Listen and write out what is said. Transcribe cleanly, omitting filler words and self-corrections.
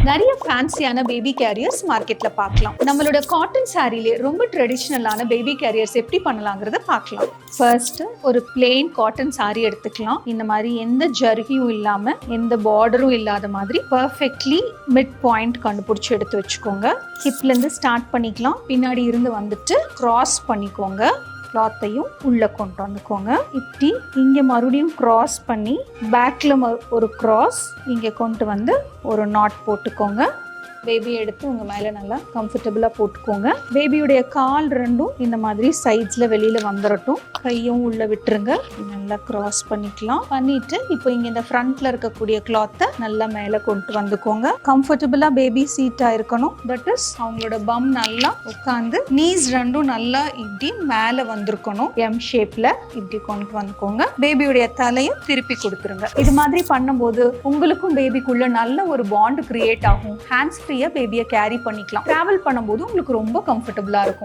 நிறைய ஃபேன்சியான baby careers மார்க்கெட்ல பார்க்கலாம். நம்மளோட காட்டன் சாரிலே ரொம்ப ட்ரெடிஷ்னலான பேபி கேரியர்ஸ் எப்படி பண்ணலாங்கிறத பார்க்கலாம். ஃபர்ஸ்ட் ஒரு பிளெயின் காட்டன் சாரி எடுத்துக்கலாம். இந்த மாதிரி எந்த ஜர்கியும் இல்லாம எந்த பார்டரும் இல்லாத மாதிரி பர்ஃபெக்ட்லி மிட் பாயிண்ட் கண்டுபிடிச்சு எடுத்து வச்சுக்கோங்க. ஹிப்ல இருந்து ஸ்டார்ட் பண்ணிக்கலாம். பின்னாடி இருந்து வந்துட்டு கிராஸ் பண்ணிக்கோங்க. கிளாத்தையும் உள்ளே கொண்டு வந்துக்கோங்க. இப்படி இங்கே மறுபடியும் கிராஸ் பண்ணி பேக்கில் ஒரு கிராஸ் இங்கே கொண்டு வந்து ஒரு நாட் போட்டுக்கோங்க. பேபி எடுத்து உங்கள் மேலே நல்லா கம்ஃபர்டபுளாக போட்டுக்கோங்க. பேபியுடைய கால் ரெண்டும் இந்த மாதிரி சைட்ஸில் வெளியில் வந்துடட்டும். கையும் உள்ளே விட்டுருங்க. நல்லா கிராஸ் பண்ணிக்கலாம். பண்ணிவிட்டு இப்போ இங்கே இந்த ஃப்ரண்ட்டில் இருக்கக்கூடிய கிளாத்தை நல்லா மேலே கொண்டு வந்துக்கோங்க. கம்ஃபர்டபுளாக பேபி சீட்டாக இருக்கணும். தட் இஸ் அவங்களோட பம் நல்லா உட்காந்து நீஸ் ரெண்டும் நல்லா இப்படி மேலே வந்திருக்கணும். எம் ஷேப்பில் இப்படி கொண்டு வந்துக்கோங்க. பேபியுடைய தலையும் திருப்பி கொடுத்துருங்க. இது மாதிரி பண்ணும்போது உங்களுக்கும் பேபிக்குள்ள நல்ல ஒரு பாண்ட் கிரியேட் ஆகும். ஹேண்ட்ஸ் ஃப்ரீயாக பேபியை கேரி பண்ணிக்கலாம். ட்ராவல் பண்ணும்போது உங்களுக்கு ரொம்ப கம்ஃபர்டபுளாக இருக்கும்.